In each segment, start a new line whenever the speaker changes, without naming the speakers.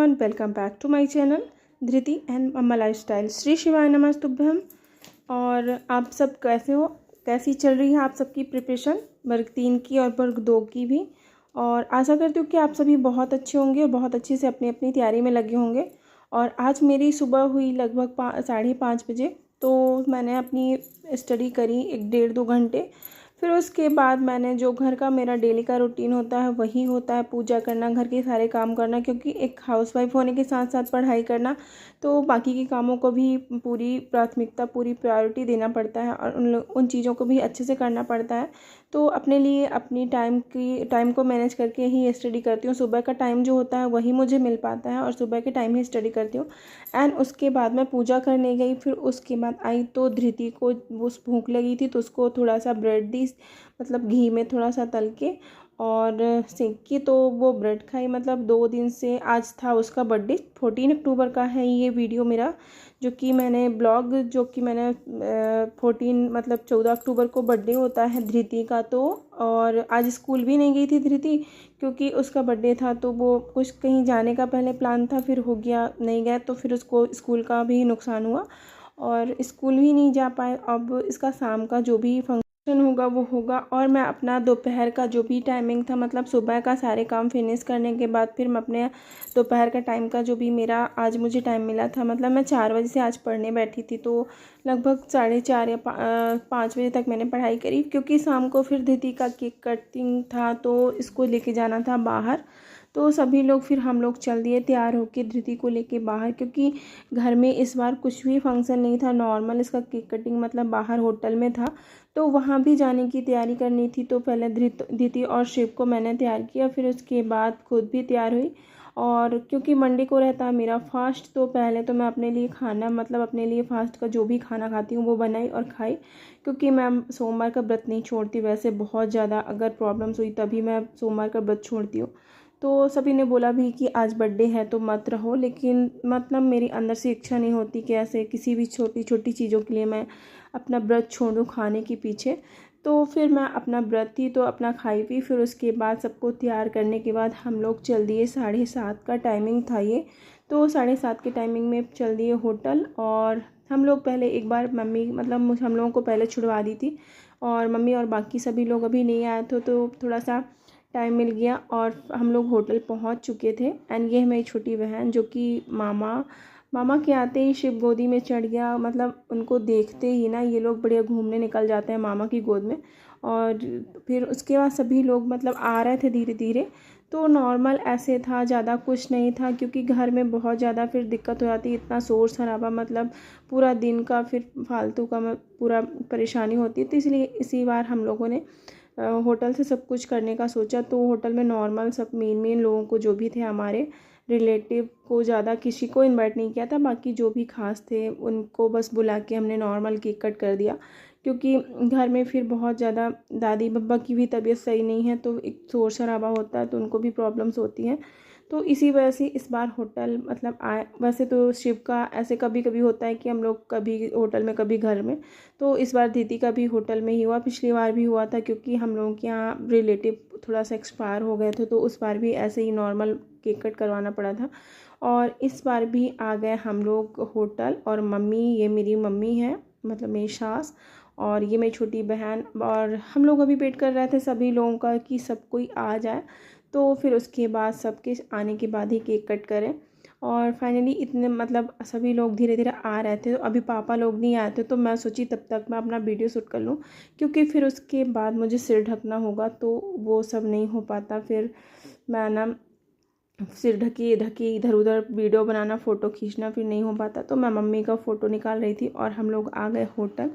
Everyone, welcome back to my channel Dhriti and mamma lifestyle. श्री शिवाय नमस्तुभ्यम। और आप सब कैसे हो, कैसी चल रही है आप सबकी प्रिपरेशन वर्ग 3 की और वर्ग 2 की भी। और आशा करती हूँ कि आप सभी बहुत अच्छे होंगे और बहुत अच्छे से अपनी अपनी तैयारी में लगे होंगे। और आज मेरी सुबह हुई लगभग 5:30 बजे, तो मैंने अपनी स्टडी करी 1-1.5-2 घंटे। फिर उसके बाद मैंने जो घर का मेरा डेली का रूटीन होता है वही होता है, पूजा करना, घर के सारे काम करना, क्योंकि एक हाउसवाइफ होने के साथ साथ पढ़ाई करना, तो बाकी के कामों को भी पूरी प्राथमिकता, पूरी प्रायोरिटी देना पड़ता है और उन चीज़ों को भी अच्छे से करना पड़ता है। तो अपने लिए अपनी टाइम को मैनेज करके ही स्टडी करती हूँ। सुबह का टाइम जो होता है वही मुझे मिल पाता है और सुबह के टाइम ही स्टडी करती हूँ। एंड उसके बाद मैं पूजा करने गई। फिर उसके बाद आई तो धृति को वो भूख लगी थी, तो उसको थोड़ा सा ब्रेड दी, मतलब घी में थोड़ा सा तल के और सेक के, तो वो ब्रेड खाई। मतलब 2 दिन से, आज था उसका बर्थडे, 14 अक्टूबर का है ये वीडियो मेरा, जो कि मैंने ब्लॉग, जो कि मैंने 14 अक्टूबर को बर्थडे होता है धृति का। तो और आज स्कूल भी नहीं गई थी धृति, क्योंकि उसका बर्थडे था, तो वो कुछ कहीं जाने का पहले प्लान था, फिर हो गया नहीं गया, तो फिर उसको स्कूल का भी नुकसान हुआ और स्कूल भी नहीं जा पाए। अब इसका शाम का जो भी फंक्शन होगा वो होगा। और मैं अपना दोपहर का जो भी टाइमिंग था, मतलब सुबह का सारे काम फिनिश करने के बाद फिर मैं अपने दोपहर का टाइम का जो भी मेरा आज मुझे टाइम मिला था, मतलब मैं 4 बजे से आज पढ़ने बैठी थी, तो लगभग 4:30 या 5 बजे तक मैंने पढ़ाई करी, क्योंकि शाम को फिर दीदी का केक कटिंग था, तो इसको लेके जाना था बाहर। तो सभी लोग, फिर हम लोग चल दिए तैयार होके धृति को लेके बाहर, क्योंकि घर में इस बार कुछ भी फंक्शन नहीं था, नॉर्मल इसका केक कटिंग मतलब बाहर होटल में था, तो वहाँ भी जाने की तैयारी करनी थी। तो पहले धृति और शिव को मैंने तैयार किया, फिर उसके बाद खुद भी तैयार हुई। और क्योंकि मंडे को रहता है मेरा फास्ट, तो पहले तो मैं अपने लिए खाना, मतलब अपने लिए फास्ट का जो भी खाना खाती हूँ वो बनाई और खाई, क्योंकि मैं सोमवार का व्रत नहीं छोड़ती। वैसे बहुत ज़्यादा अगर प्रॉब्लम्स हुई तभी मैं सोमवार का व्रत छोड़ती हूँ। तो सभी ने बोला भी कि आज बर्थडे है तो मत रहो, लेकिन मतलब मेरी अंदर से इच्छा नहीं होती कि ऐसे किसी भी छोटी छोटी चीज़ों के लिए मैं अपना व्रत छोड़ूं खाने के पीछे। तो फिर मैं अपना व्रत थी तो अपना खाई पी। फिर उसके बाद सबको तैयार करने के बाद हम लोग चल दिए, 7:30 का टाइमिंग था ये, तो 7:30 के टाइमिंग में चल दिए होटल। और हम लोग पहले एक बार मम्मी, मतलब हम लोगों को पहले छुड़वा दी थी, और मम्मी और बाकी सभी लोग अभी नहीं आए थे, तो थोड़ा सा टाइम मिल गया और हम लोग होटल पहुंच चुके थे। एंड ये है मेरी छोटी बहन, जो कि मामा के आते ही शिव गोदी में चढ़ गया। मतलब उनको देखते ही ना ये लोग बढ़िया घूमने निकल जाते हैं मामा की गोद में। और फिर उसके बाद सभी लोग मतलब आ रहे थे धीरे धीरे, तो नॉर्मल ऐसे था, ज़्यादा कुछ नहीं था, क्योंकि घर में बहुत ज़्यादा फिर दिक्कत हो जाती, इतना शोर शराबा, मतलब पूरा दिन का फिर फालतू का पूरा परेशानी होती है। तो इसलिए इसी बार हम लोगों ने होटल से सब कुछ करने का सोचा। तो होटल में नॉर्मल सब मेन लोगों को, जो भी थे हमारे रिलेटिव को, ज़्यादा किसी को इनवाइट नहीं किया था, बाकी जो भी खास थे उनको बस बुला के हमने नॉर्मल केक कट कर दिया, क्योंकि घर में फिर बहुत ज़्यादा दादी बब्बा की भी तबीयत सही नहीं है, तो एक शोर शराबा होता है, तो उनको भी प्रॉब्लम्स होती हैं। तो इसी वजह से इस बार होटल मतलब आए। वैसे तो शिव का ऐसे कभी कभी होता है कि हम लोग कभी होटल में कभी घर में, तो इस बार दीदी का भी होटल में ही हुआ। पिछली बार भी हुआ था, क्योंकि हम लोगों के यहाँ रिलेटिव थोड़ा सा एक्सपायर हो गए थे, तो उस बार भी ऐसे ही नॉर्मल केक कट करवाना पड़ा था। और इस बार भी आ गए हम लोग होटल, और मम्मी, ये मेरी मम्मी है, मतलब मेरी सास, और ये मेरी छोटी बहन, और हम लोग अभी वेट कर रहे थे सभी लोगों का कि सब कोई आ जाए, तो फिर उसके बाद सबके आने के बाद ही केक कट करें। और फाइनली इतने, मतलब सभी लोग धीरे धीरे आ रहे थे, तो अभी पापा लोग नहीं आए थे, तो मैं सोची तब तक मैं अपना वीडियो शूट कर लूँ, क्योंकि फिर उसके बाद मुझे सिर ढकना होगा, तो वो सब नहीं हो पाता। फिर मैं ना सिर ढकी ढकी इधर उधर वीडियो बनाना, फ़ोटो खींचना फिर नहीं हो पाता, तो मैं मम्मी का फ़ोटो निकाल रही थी और हम लोग आ गए होटल।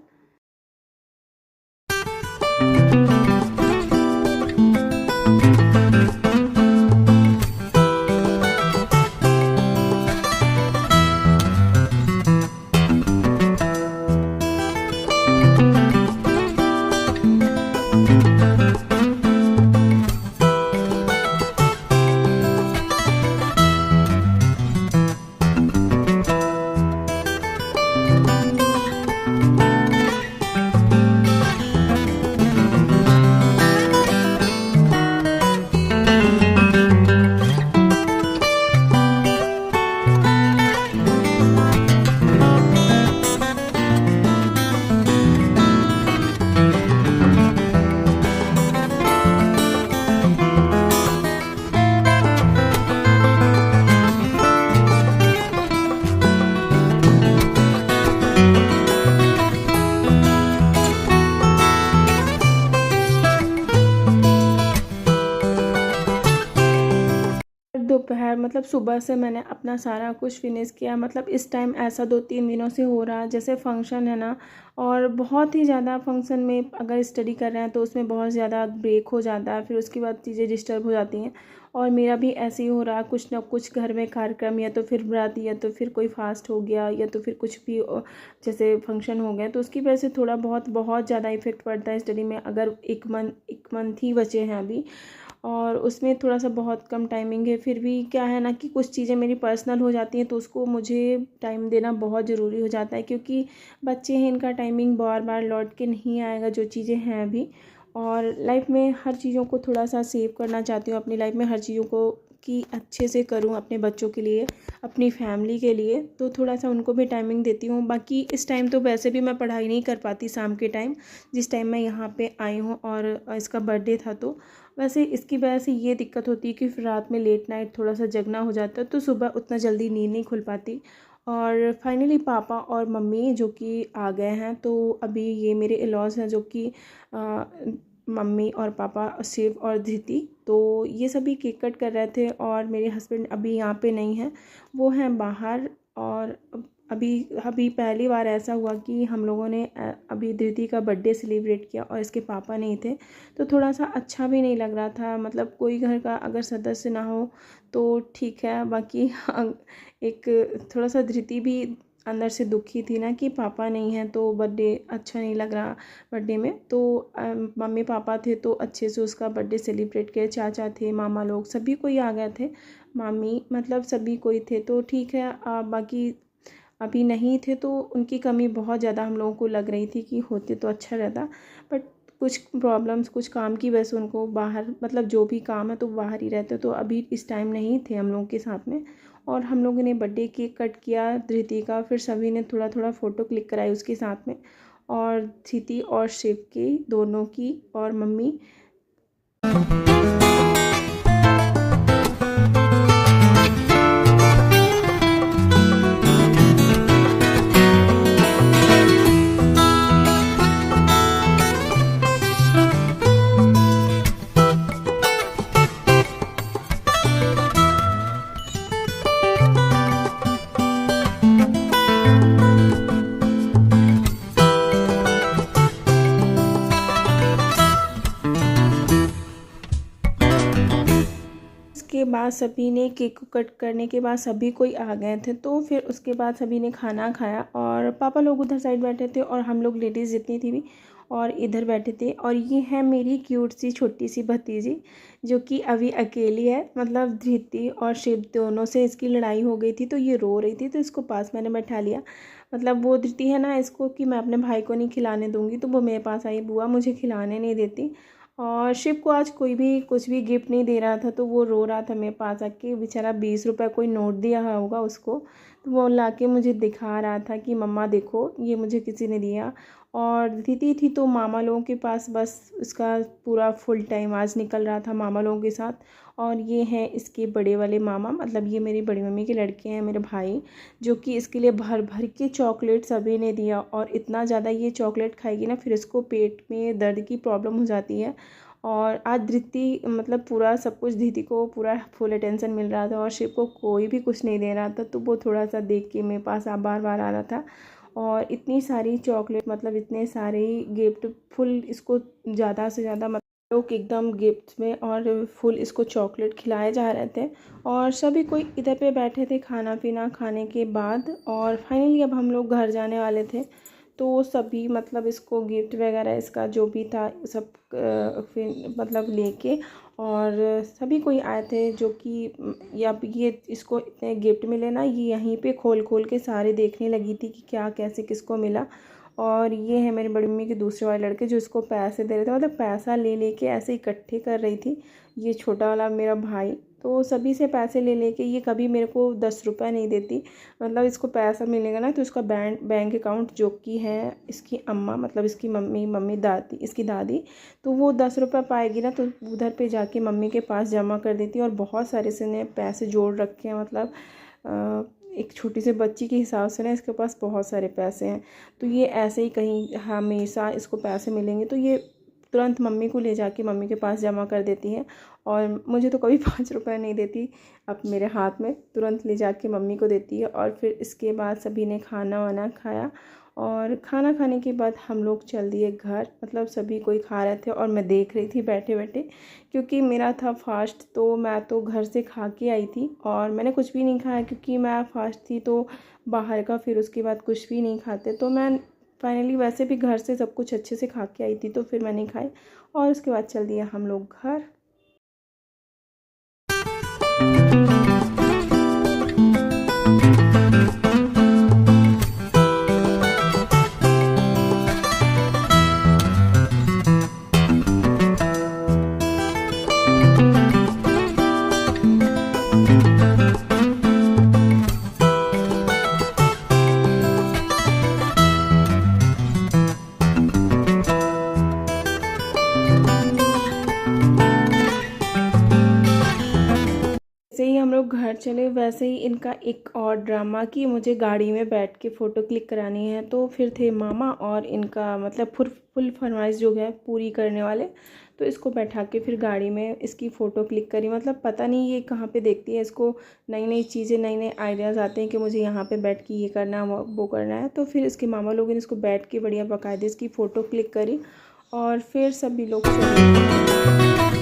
मतलब सुबह से मैंने अपना सारा कुछ फिनिश किया। मतलब इस टाइम ऐसा 2-3 दिनों से हो रहा है, जैसे फंक्शन है ना, और बहुत ही ज़्यादा फंक्शन में अगर स्टडी कर रहे हैं तो उसमें बहुत ज़्यादा ब्रेक हो जाता है, फिर उसके बाद चीज़ें डिस्टर्ब हो जाती हैं। और मेरा भी ऐसे ही हो रहा है, कुछ ना कुछ घर में कार्यक्रम, या तो फिर बारात, या तो फिर कोई फास्ट हो गया, या तो फिर कुछ भी जैसे फंक्शन हो गए, तो उसकी वजह से थोड़ा बहुत ज़्यादा इफ़ेक्ट पड़ता है स्टडी में। अगर एक मंथ ही बचे हैं अभी, और उसमें थोड़ा सा बहुत कम टाइमिंग है, फिर भी क्या है ना कि कुछ चीज़ें मेरी पर्सनल हो जाती हैं, तो उसको मुझे टाइम देना बहुत ज़रूरी हो जाता है, क्योंकि बच्चे हैं, इनका टाइमिंग बार बार लौट के नहीं आएगा, जो चीज़ें हैं अभी। और लाइफ में हर चीज़ों को थोड़ा सा सेव करना चाहती हूँ, अपनी लाइफ में हर चीज़ों को कि अच्छे से करूँ, अपने बच्चों के लिए, अपनी फैमिली के लिए, तो थोड़ा सा उनको भी टाइमिंग देती हूँ। बाकी इस टाइम तो वैसे भी मैं पढ़ाई नहीं कर पाती शाम के टाइम, जिस टाइम मैं यहाँ पे आई हूँ, और इसका बर्थडे था, तो वैसे इसकी वजह से ये दिक्कत होती है कि फिर रात में लेट नाइट थोड़ा सा जगना हो जाता है, तो सुबह उतना जल्दी नींद नहीं खुल पाती। और फाइनली पापा और मम्मी जो कि आ गए हैं, तो अभी ये मेरे इलॉज हैं, जो कि मम्मी और पापा, शिव और धृति, तो ये सभी केक कट कर रहे थे। और मेरे हस्बैंड अभी यहाँ पे नहीं हैं, वो हैं बाहर। और अभी अभी पहली बार ऐसा हुआ कि हम लोगों ने अभी धृति का बर्थडे सेलिब्रेट किया और इसके पापा नहीं थे, तो थोड़ा सा अच्छा भी नहीं लग रहा था। मतलब कोई घर का अगर सदस्य ना हो तो ठीक है, बाकी एक थोड़ा सा धृति भी अंदर से दुखी थी ना कि पापा नहीं हैं, तो बर्थडे अच्छा नहीं लग रहा बर्थडे में। तो मम्मी पापा थे तो अच्छे से उसका बर्थडे सेलिब्रेट किया, चाचा थे, मामा लोग, सभी कोई आ गए थे, मामी, मतलब सभी कोई थे, तो ठीक है। बाकी अभी नहीं थे, तो उनकी कमी बहुत ज़्यादा हम लोगों को लग रही थी कि होते तो अच्छा रहता, बट कुछ प्रॉब्लम्स, कुछ काम की वजह से उनको बाहर, मतलब जो भी काम है तो बाहर ही रहते, तो अभी इस टाइम नहीं थे हम लोगों के साथ में। और हम लोगों ने बर्थडे केक कट किया धृति का, फिर सभी ने थोड़ा थोड़ा फ़ोटो क्लिक कराई उसके साथ में, और धृति और शिव की दोनों की, और मम्मी। उसके बाद सभी ने केक को कट करने के बाद सभी कोई आ गए थे, तो फिर उसके बाद सभी ने खाना खाया, और पापा लोग उधर साइड बैठे थे, और हम लोग लेडीज़ जितनी थी भी और इधर बैठे थे। और ये है मेरी क्यूट सी छोटी सी भतीजी, जो कि अभी अकेली है। मतलब धृति और शिव दोनों से इसकी लड़ाई हो गई थी, तो ये रो रही थी, तो इसको पास मैंने बैठा लिया। मतलब वो धृति है ना, इसको कि मैं अपने भाई को नहीं खिलाने दूँगी, तो वो मेरे पास आई, बुआ मुझे खिलाने नहीं देती। और शिव को आज कोई भी कुछ भी गिफ्ट नहीं दे रहा था, तो वो रो रहा था मेरे पास आके, बेचारा 20 रुपये कोई नोट दिया होगा उसको, तो वो ला के मुझे दिखा रहा था कि मम्मा देखो ये मुझे किसी ने दिया। और दीदी थी तो मामा लोगों के पास, बस उसका पूरा फुल टाइम आज निकल रहा था मामा लोगों के साथ। और ये हैं इसके बड़े वाले मामा, मतलब ये मेरी बड़ी मम्मी के लड़के हैं, मेरे भाई, जो कि इसके लिए भर भर के चॉकलेट सभी ने दिया। और इतना ज़्यादा ये चॉकलेट खाएगी ना, फिर इसको पेट में दर्द की प्रॉब्लम हो जाती है। और आज धृति, मतलब पूरा सब कुछ धृति को पूरा फुल अटेंशन मिल रहा था, और शिव को कोई भी कुछ नहीं दे रहा था, तो वो थोड़ा सा देख के मेरे पास बार बार आ रहा था। और इतनी सारी चॉकलेट, मतलब इतने सारे गिफ्ट, फुल इसको ज़्यादा से ज़्यादा, मतलब लोग एकदम गिफ्ट में और फुल इसको चॉकलेट खिलाए जा रहे थे। और सभी कोई इधर पे बैठे थे खाना पीना खाने के बाद, और फाइनली अब हम लोग घर जाने वाले थे, तो सभी मतलब इसको गिफ्ट वगैरह इसका जो भी था सब फिर मतलब लेके, और सभी कोई आए थे, जो कि या ये इसको इतने गिफ्ट मिले ना, ये यहीं पे खोल खोल के सारे देखने लगी थी कि क्या कैसे किसको मिला। और ये है मेरी बड़ी मम्मी के दूसरे वाले लड़के, जो इसको पैसे दे रहे थे, मतलब पैसा ले लेके ऐसे इकट्ठे कर रही थी। ये छोटा वाला मेरा भाई, तो सभी से पैसे ले लेके, ये कभी मेरे को 10 रुपये नहीं देती। मतलब इसको पैसा मिलेगा ना, तो इसका बैंक अकाउंट, जो कि है इसकी अम्मा, मतलब इसकी मम्मी दादी, इसकी दादी, तो वो 10 रुपये पाएगी ना, तो उधर पे जाके मम्मी के पास जमा कर देती है। और बहुत सारे से ने पैसे जोड़ रखे हैं, मतलब एक छोटी सी बच्ची के हिसाब से ना इसके पास बहुत सारे पैसे हैं। तो ये ऐसे ही कहीं हमेशा इसको पैसे मिलेंगे, तो ये तुरंत मम्मी को ले जाके मम्मी के पास जमा कर देती है। और मुझे तो कभी 5 रुपये नहीं देती, अब मेरे हाथ में तुरंत ले जाके मम्मी को देती है। और फिर इसके बाद सभी ने खाना वाना खाया और खाना खाने के बाद हम लोग चल दिए घर। मतलब सभी कोई खा रहे थे और मैं देख रही थी बैठे बैठे, क्योंकि मेरा था फास्ट, तो मैं तो घर से खा के आई थी और मैंने कुछ भी नहीं खाया क्योंकि मैं फास्ट थी। तो बाहर का फिर उसके बाद कुछ भी नहीं खाते, तो मैं फाइनली वैसे भी घर से सब कुछ अच्छे से खा के आई थी, तो फिर मैं नहीं खाई और उसके बाद चल दिया हम लोग घर। जैसे ही हम लोग घर चले वैसे ही इनका एक और ड्रामा कि मुझे गाड़ी में बैठ के फ़ोटो क्लिक करानी है। तो फिर थे मामा और इनका मतलब फुल फरमाइश जो है पूरी करने वाले, तो इसको बैठा के फिर गाड़ी में इसकी फ़ोटो क्लिक करी। मतलब पता नहीं ये कहाँ पे देखती है, इसको नई नई चीज़ें नए नए आइडियाज़ आते हैं कि मुझे यहाँ पे बैठ के ये करना है वो करना है। तो फिर इसके मामा लोगों ने इसको बैठ के बढ़िया बाकायदे इसकी फ़ोटो क्लिक करी और फिर सभी लोग चले।